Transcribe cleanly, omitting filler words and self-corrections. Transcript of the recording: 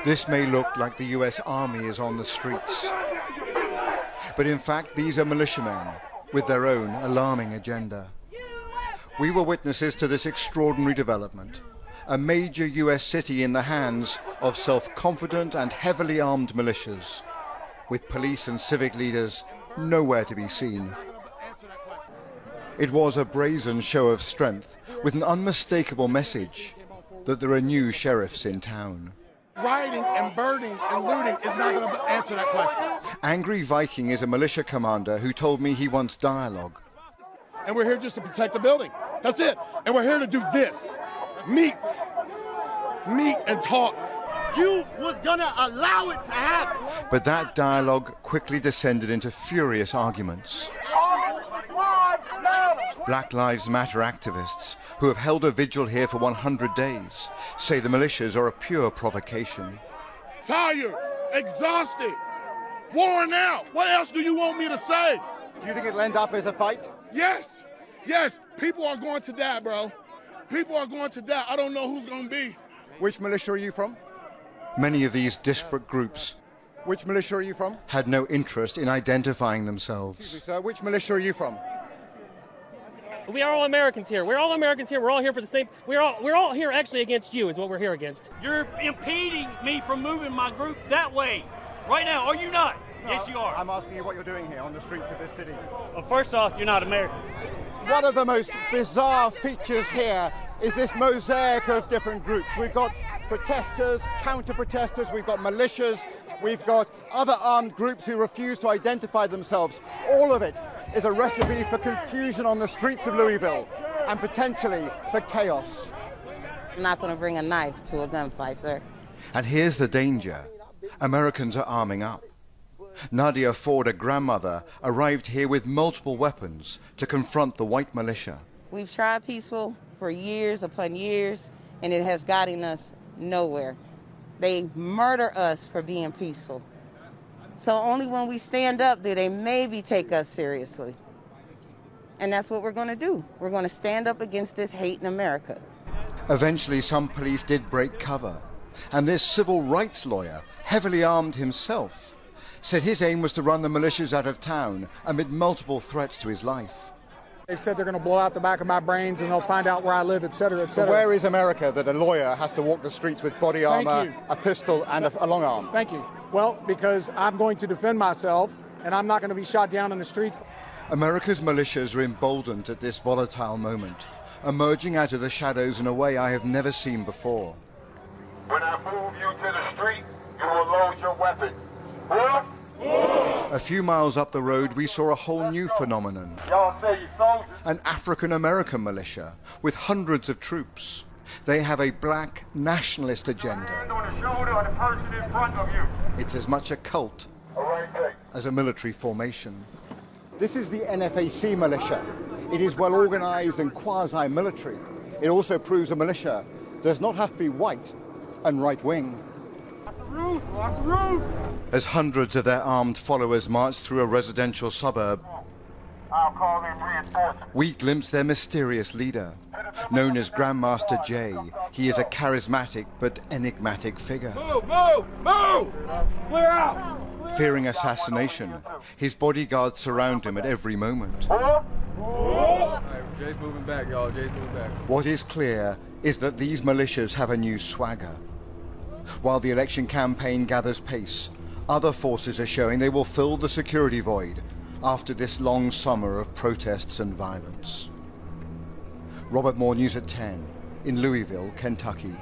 This may look like the US Army is on the streets, but in fact these are militiamen with their own alarming agenda. We were witnesses to this extraordinary development, a major US city in the hands of self-confident and heavily armed militias, with police and civic leaders nowhere to be seen. It was a brazen show of strength with an unmistakable message that there are new sheriffs in town. Rioting and burning and looting is not going to answer that question. Angry Viking is a militia commander who told me he wants dialogue. And we're here just to protect the building. That's it. And we're here to do this. Meet and talk. You was gonna allow it to happen. But that dialogue quickly descended into furious arguments. Black Lives Matter activists, who have held a vigil here for 100 days, say the militias are a pure provocation. Tired, exhausted, worn out. What else do you want me to say? Do you think it'll end up as a fight? Yes. People are going to die, bro. People are going to die. I don't know who's going to be. Which militia are you from? Many of these disparate groups Which militia are you from? had no interest in identifying Excuse me, themselves. sir. Which militia are you from? We are all Americans here. We're all Americans here. We're all here for the same. We're all here actually against you. Is what we're here against. You're impeding me from moving my group that way right now. Are you not? Yes, you are. I'm asking you what you're doing here on the streets of this city. Well, first off, you're not American. One of the most bizarre features here is this mosaic of different groups. We've got protesters, counter-protesters, we've got militias, we've got other armed groups who refuse to identify themselves. All of it is a recipe for confusion on the streets of Louisville and potentially for chaos. I'm not going to bring a knife to a gunfight, sir. And here's the danger. Americans are arming up. Nadia Ford, a grandmother, arrived here with multiple weapons to confront the white militia. We've tried peaceful for years upon years, and it has gotten us nowhere. They murder us for being peaceful. So only when we stand up do they maybe take us seriously. And that's what we're going to do. We're going to stand up against this hate in America. Eventually, some police did break cover, and this civil rights lawyer, heavily armed himself, said his aim was to run the militias out of town amid multiple threats to his life. They've said they're going to blow out the back of my brains and they'll find out where I live, et cetera, et So cetera. where is America that a lawyer has to walk the streets with body armor, a pistol and a long arm? Thank you. Well, because I'm going to defend myself and I'm not going to be shot down in the streets. America's militias are emboldened at this volatile moment, emerging out of the shadows in a way I have never seen before. When I move you to the street, you will load your weapon. A few miles up the road, we saw a whole new phenomenon. Y'all say you soldiers. An African American militia with hundreds of troops. They have a black nationalist agenda. Hand on the shoulder of the person in front of you. It's as much a cult All right, take. as a military formation. This is the NFAC militia. It is well organized and quasi-military. It also proves a militia does not have to be white and right-wing. Lock the roof. As hundreds of their armed followers march through a residential suburb, I'll call in reinforcements. we glimpse their mysterious leader. Known as Grandmaster Jay, he is a charismatic but enigmatic figure. Move! Clear out! Fearing assassination, his bodyguards surround him at every moment. Jay's moving back, y'all. Jay's moving back. What is clear is that these militias have a new swagger. While the election campaign gathers pace, other forces are showing they will fill the security void after this long summer of protests and violence. Robert Moore, News at 10, in Louisville, Kentucky.